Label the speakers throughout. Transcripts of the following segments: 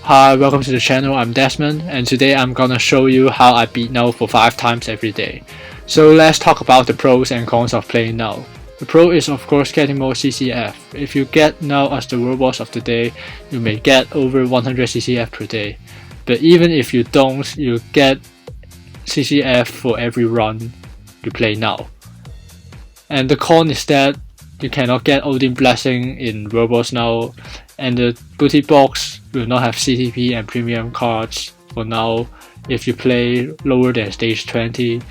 Speaker 1: Hi, welcome to the channel. I'm Desmond, and today I'm gonna show you how I beat Knull for 5 times every day. So let's talk about the pros and cons of playing Knull. The pro is of course getting more CCF. If you get Knull as the World Boss of the day, you may get over 100 CCF per day. But even if you don't, you get CCF for every run you play Knull. And the con is that you cannot get Odin Blessing in World Boss Knull, and the booty box will not have CTP and premium cards for now if you play lower than stage 20,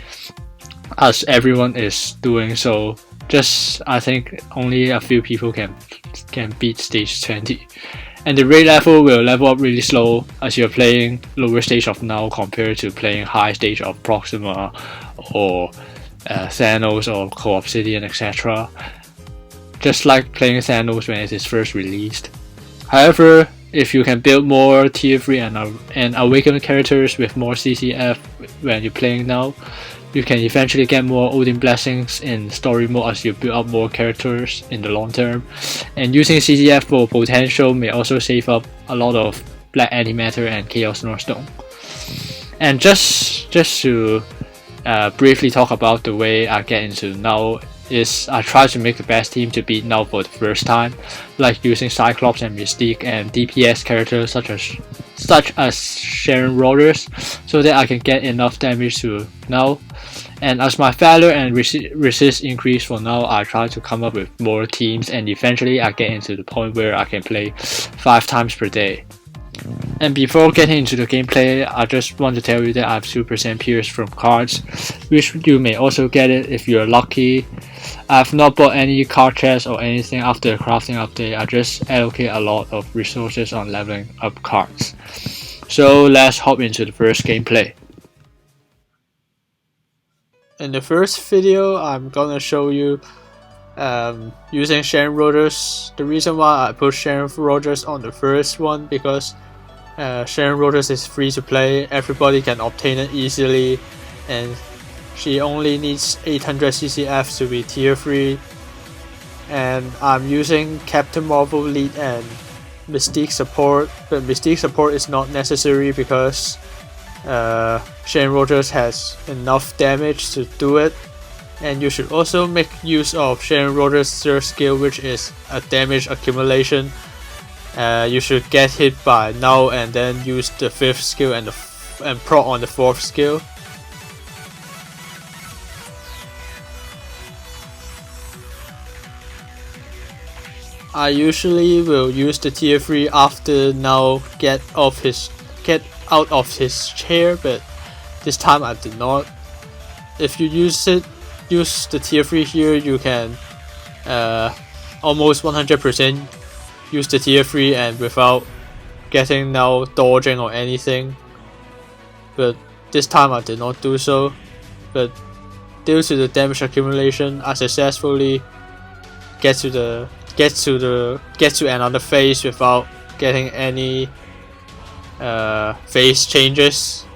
Speaker 1: as everyone is doing so. Just I think only a few people can beat stage 20. And the raid level will level up really slow as you're playing lower stage of Knull compared to playing high stage of Proxima or Thanos or Co-Obsidian, etc. Just like playing Thanos when it is first released. However, if you can build more tier 3 and awakened characters with more CCF when you're playing Knull, you can eventually get more Odin Blessings in story mode as you build up more characters in the long term. And using CCF for potential may also save up a lot of Black Antimatter and Chaos Northstone. And just to briefly talk about the way I get into Knull is I try to make the best team to beat Knull for the first time, like using Cyclops and Mystique and DPS characters such as Sharon Rogers, so that I can get enough damage to Knull. And as my valor and resist increase for Knull, I try to come up with more teams, and eventually I get into the point where I can play 5 times per day. And before getting into the gameplay, I just want to tell you that I have 2% pierce from cards, which you may also get it if you're lucky. I have not bought any card chests or anything after the crafting update. I just allocate a lot of resources on leveling up cards. So let's hop into the first gameplay. In the first video, I'm gonna show you using Sharon Rogers. The reason why I put Sharon Rogers on the first one because Sharon Rogers is free to play, everybody can obtain it easily, and she only needs 800 CCF to be tier 3. And I'm using Captain Marvel lead and Mystique support, but Mystique support is not necessary because Sharon Rogers has enough damage to do it. And you should also make use of Sharon Rogers' third skill, which is a damage accumulation. You should get hit by Knull and then use the 5th skill and proc on the 4th skill. I usually will use the tier 3 after Knull get out of his chair, but this time I did not. If you use the tier 3 here, you can almost 100% use the tier 3 and without getting Knull dodging or anything. But this time I did not do so. But due to the damage accumulation, I successfully get to another phase without getting any phase changes.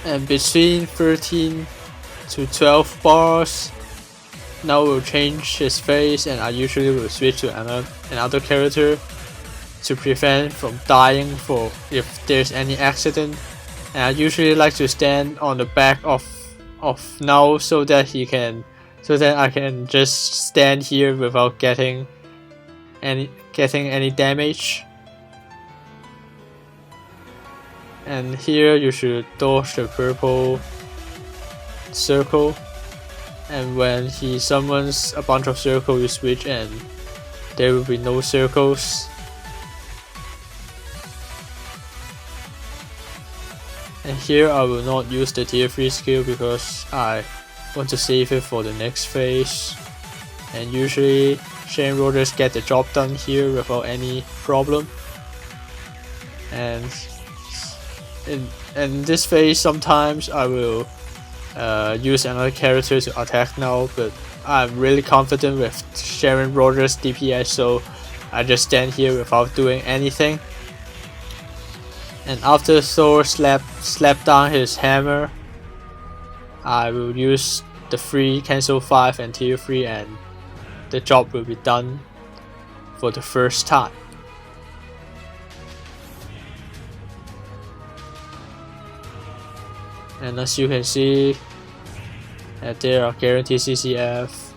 Speaker 1: And between 13 to 12 bars, Knull will change his phase, and I usually will switch to another character to prevent from dying if there's any accident. And I usually like to stand on the back of Knull so that I can just stand here without getting any damage. And here you should dodge the purple circle, and when he summons a bunch of circles, you switch and there will be no circles. And here I will not use the tier 3 skill because I want to save it for the next phase. And usually Shane Rogers get the job done here without any problem. And in this phase, sometimes I will use another character to attack now, but I'm really confident with Sharon Rogers' DPS, so I just stand here without doing anything. And after Thor slapped down his hammer, I will use the 3 cancel 5 and tier 3, and the job will be done for the first time. And as you can see, there are guaranteed CCF.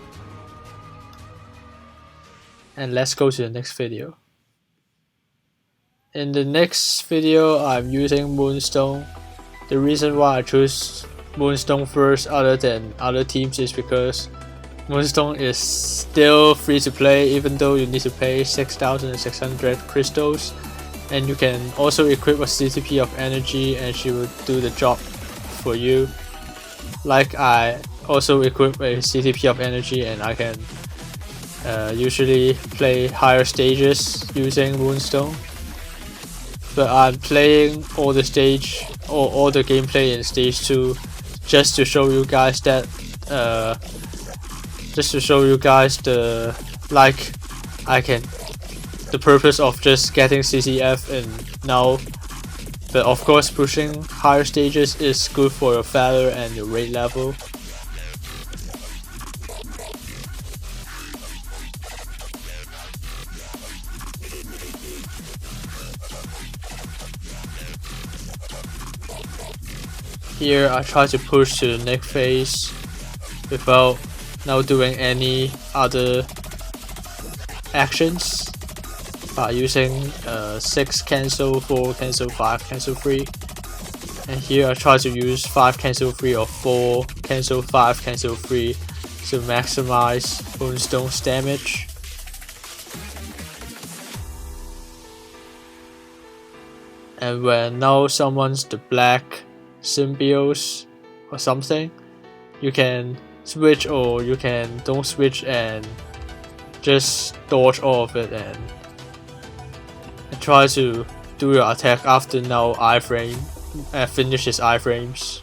Speaker 1: And let's go to the next video. In the next video, I'm using Moonstone. The reason why I choose Moonstone first other than other teams is because Moonstone is still free to play, even though you need to pay 6,600 crystals. And you can also equip a CTP of energy and she will do the job for you. Like I also equip a CTP of energy and I can usually play higher stages using Moonstone. But I'm playing all the gameplay in stage 2 just to show you guys that the purpose of just getting CCF in now. But of course, pushing higher stages is good for your valor and your raid level. Here I try to push to the next phase without now doing any other actions by using 6 cancel, 4 cancel, 5 cancel 3. And here I try to use 5 cancel 3 or 4 cancel 5 cancel 3 to maximize Moonstone's damage. And when now summons the black symbiote or something, you can switch or you can don't switch and just dodge all of it and try to do your attack after now iframe and finish his iframes.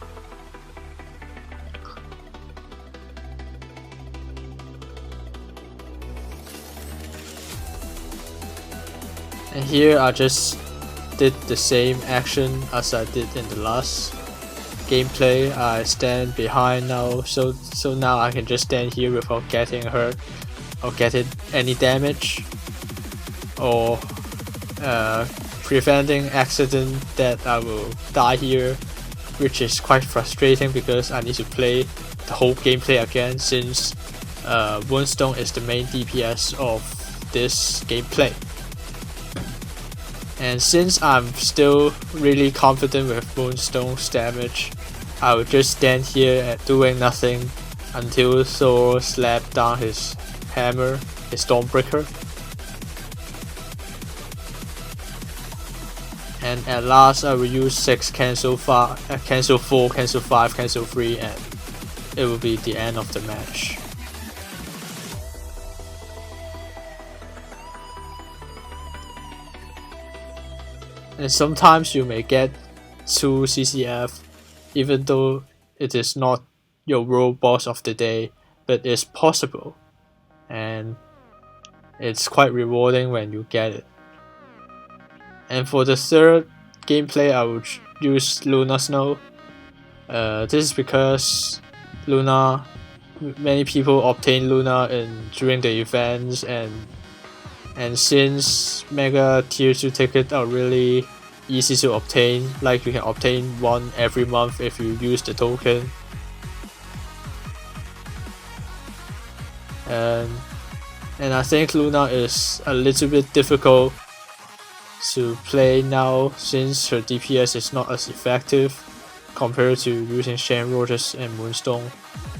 Speaker 1: And here I just did the same action as I did in the last gameplay. I stand behind now, so now I can just stand here without getting hurt or getting any damage or preventing accident that I will die here, which is quite frustrating because I need to play the whole gameplay again since Moonstone is the main DPS of this gameplay. And since I'm still really confident with Moonstone's damage, I will just stand here and doing nothing until Thor slapped down his hammer, his Stormbreaker. And at last I will use 6 cancel 5, cancel 4, cancel 5, cancel 3, and it will be the end of the match. And sometimes you may get 2 CCF even though it is not your World Boss of the day, but it's possible. And it's quite rewarding when you get it. And for the third gameplay, I will use Luna Snow. This is because Luna, many people obtain Luna during the events, and since Mega Tier 2 tickets are really easy to obtain, like you can obtain one every month if you use the token. And I think Luna is a little bit difficult to play now since her DPS is not as effective compared to using Shane Rogers and Moonstone,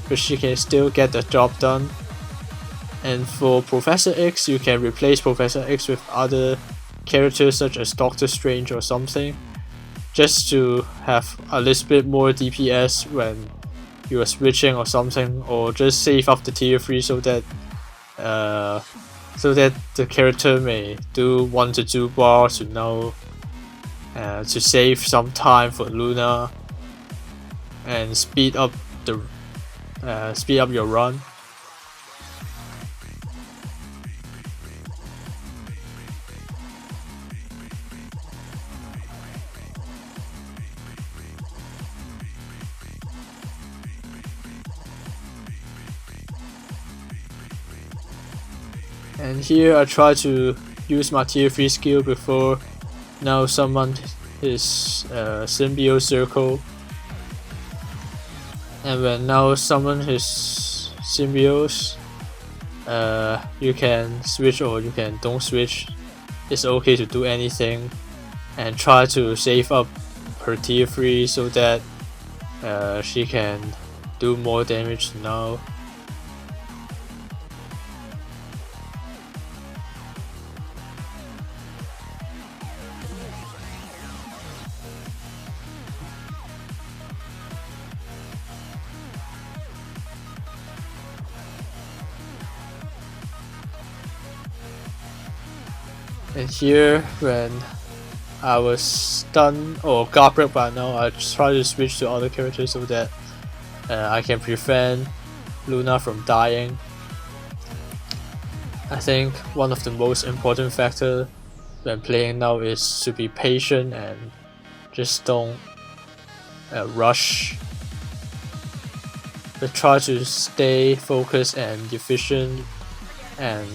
Speaker 1: but she can still get the job done. And for Professor X, you can replace Professor X with other characters such as Doctor Strange or something, just to have a little bit more DPS when you are switching or something, or just save up the tier 3 so that so that the character may do 1 to 2 bars to know to save some time for Luna and speed up your run. And here I try to use my tier 3 skill before now summon his symbiote circle. And when now summon his symbiotes, you can switch or you can don't switch. It's okay to do anything and try to save up her tier 3 so that she can do more damage now. And here, when I was stunned or got broke by now, I try to switch to other characters so that I can prevent Luna from dying. I think one of the most important factors when playing now is to be patient and just don't rush. But try to stay focused and efficient and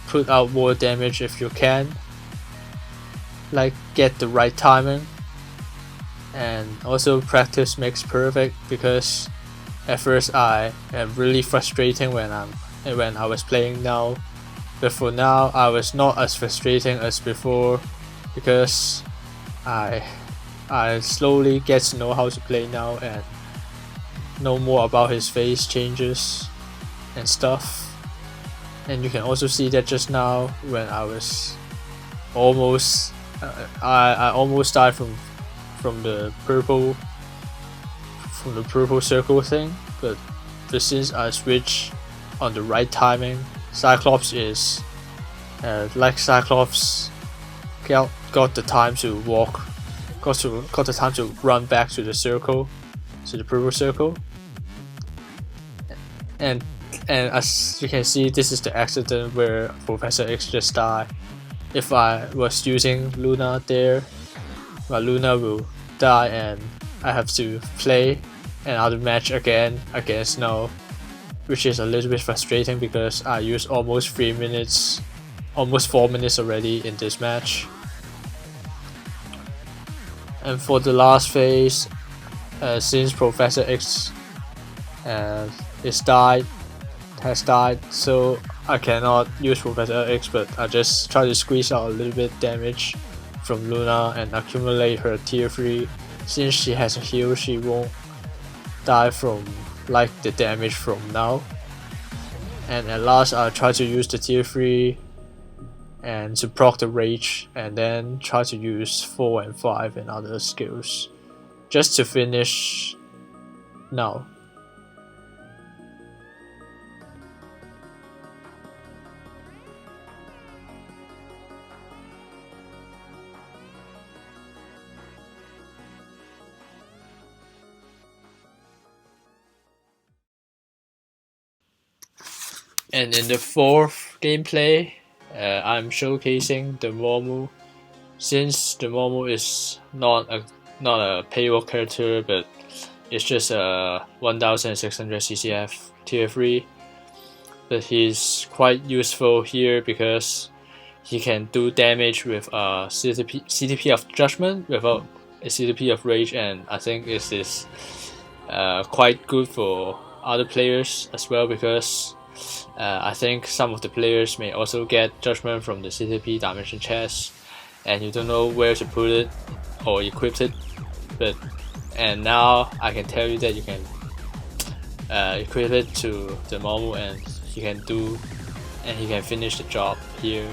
Speaker 1: put out more damage if you can. Like get the right timing, and also practice makes perfect, because at first I am really frustrating when I was playing now, but for now I was not as frustrating as before, because I slowly get to know how to play now and know more about his face changes and stuff. And you can also see that just now when I was almost I almost died from the purple circle thing, but since I switched on the right timing, Cyclops is like Cyclops got the time to walk, got the time to run back to the circle, to the purple circle, and as you can see, this is the accident where Professor X just died. If I was using Luna there, my Luna will die and I have to play another match again against Knull, which is a little bit frustrating because I used almost 4 minutes already in this match. And for the last phase, since Professor X has died, so I cannot use Professor X, but I just try to squeeze out a little bit damage from Luna and accumulate her tier 3. Since she has a heal, she won't die from like the damage from now. And at last I try to use the tier 3 and to proc the rage, and then try to use 4 and 5 and other skills just to finish now. And in the fourth gameplay, I'm showcasing the Momo. Since the Momo is not a payroll character, but it's just a 1600 CCF tier 3, but he's quite useful here because he can do damage with a CTP of Judgment without a CTP of Rage, and I think this is quite good for other players as well, because I think some of the players may also get Judgment from the CTP Dimension chest and you don't know where to put it or equip it, and now I can tell you that you can equip it to the Momo and he can finish the job here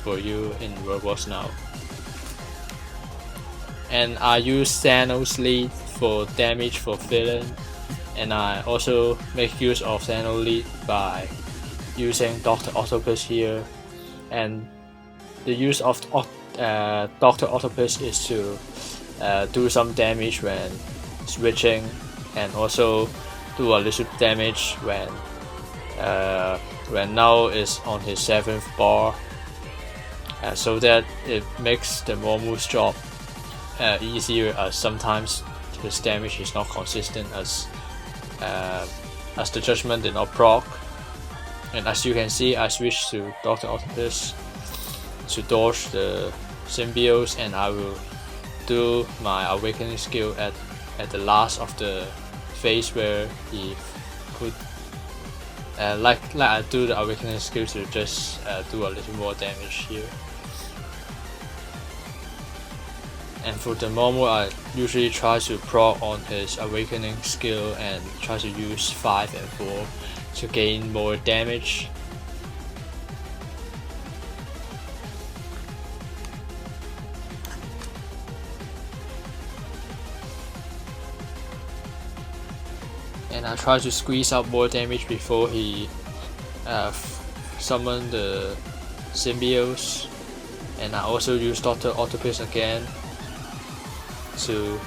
Speaker 1: for you in World Boss Knull. And I use Thanos lead for damage for villain, and I also make use of Thanos lead by using Dr. Octopus here, and the use of Dr. Octopus is to do some damage when switching, and also do a little damage when Knull is on his 7th bar, so that it makes the Momu's job easier, as sometimes his damage is not consistent as the Judgment did not proc. And as you can see, I switched to Dr. Octopus to dodge the symbiotes, and I will do my awakening skill at the last of the phase where he put like I do the awakening skill to just do a little more damage here. And for the Momo, I usually try to proc on his awakening skill and try to use 5 and 4 to gain more damage. And I try to squeeze out more damage before he summon the symbiotes. And I also use Dr. Octopus again to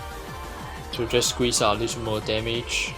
Speaker 1: just squeeze out a little more damage.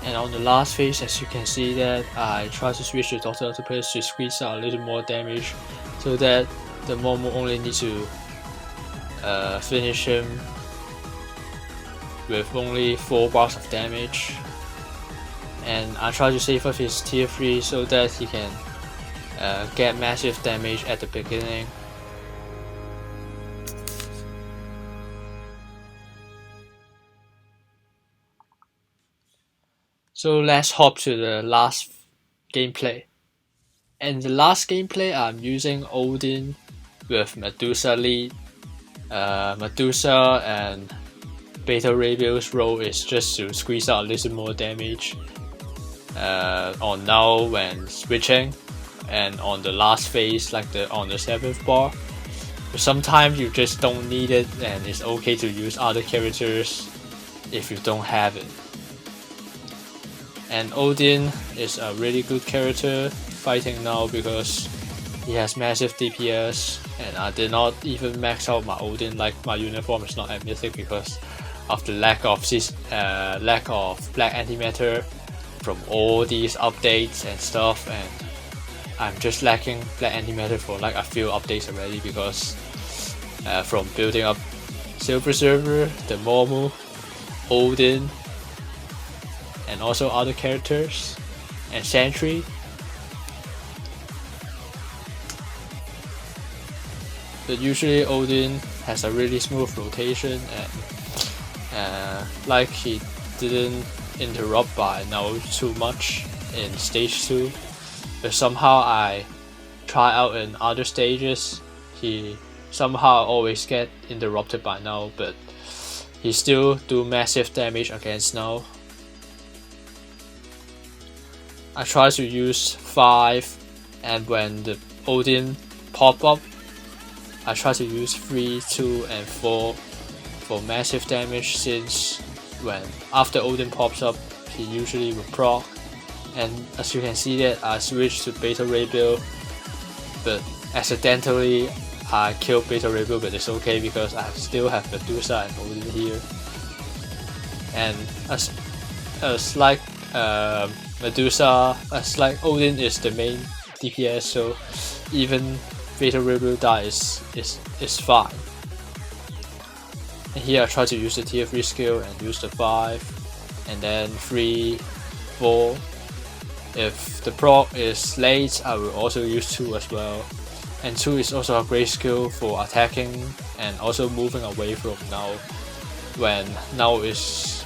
Speaker 1: And on the last phase, as you can see, that I try to switch to Dr. Octopus to squeeze out a little more damage, so that the Momo only needs to finish him with only 4 bars of damage. And I try to save up his tier 3 so that he can get massive damage at the beginning. So let's hop to the last gameplay. And the last gameplay, I'm using Odin with Medusa lead. Medusa and Beta Ray role is just to squeeze out a little more damage on Knull when switching, and on the last phase, like on the 7th bar. But sometimes you just don't need it, and it's okay to use other characters if you don't have it. And Odin is a really good character fighting Knull because he has massive DPS, and I did not even max out my Odin. Like, my uniform is not at mythic because of the lack of black antimatter from all these updates and stuff, and I'm just lacking black antimatter for like a few updates already because from building up Silver Server, the Momo, Odin, and also other characters, and Sentry. But usually Odin has a really smooth rotation, and like he didn't interrupt by Knull too much in stage 2. But somehow I try out in other stages, he somehow always get interrupted by Knull, but he still do massive damage against Knull. I try to use 5, and when the Odin pop-up, I try to use 3, 2, and 4 for massive damage, since after Odin pops up, he usually will proc. And as you can see that I switched to Beta Ray build, but accidentally I killed Beta Ray build, but it's okay because I still have Medusa and Odin here. And as like Medusa, as like Odin is the main DPS, so even Beta Ray build dies is fine. And here I try to use the tier 3 skill and use the 5, and then 3, 4. If the proc is late, I will also use 2 as well. And 2 is also a great skill for attacking and also moving away from Knull. When Knull is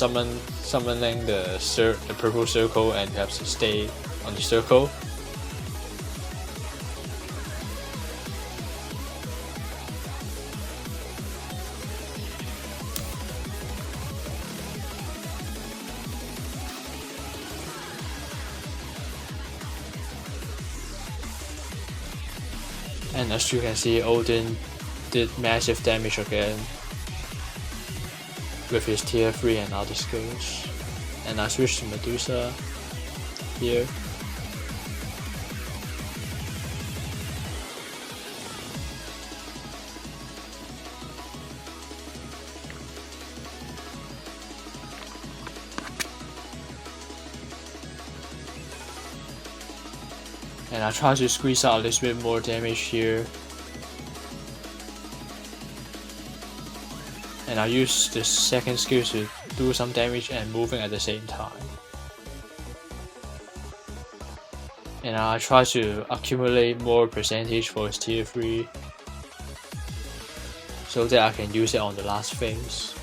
Speaker 1: summoning the purple circle and you have to stay on the circle. And as you can see, Odin did massive damage again with his tier 3 and other skills. And I switched to Medusa here. And I try to squeeze out a little bit more damage here. And I use the second skill to do some damage and moving at the same time. And I try to accumulate more percentage for his tier 3 so that I can use it on the last phase.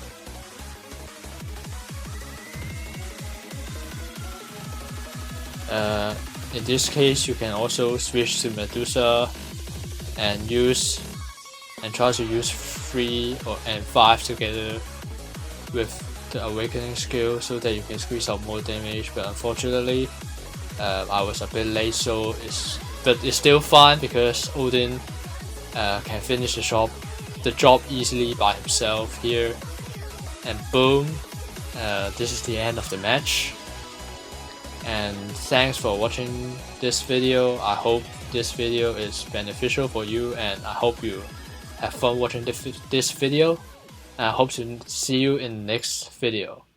Speaker 1: In this case, you can also switch to Medusa and try to use 3 and 5 together with the awakening skill so that you can squeeze out more damage. But unfortunately, I was a bit late, but it's still fine because Odin can finish the job easily by himself here. And boom, this is the end of the match. And thanks for watching this video. I hope this video is beneficial for you, and I hope you have fun watching this video. And I hope to see you in the next video.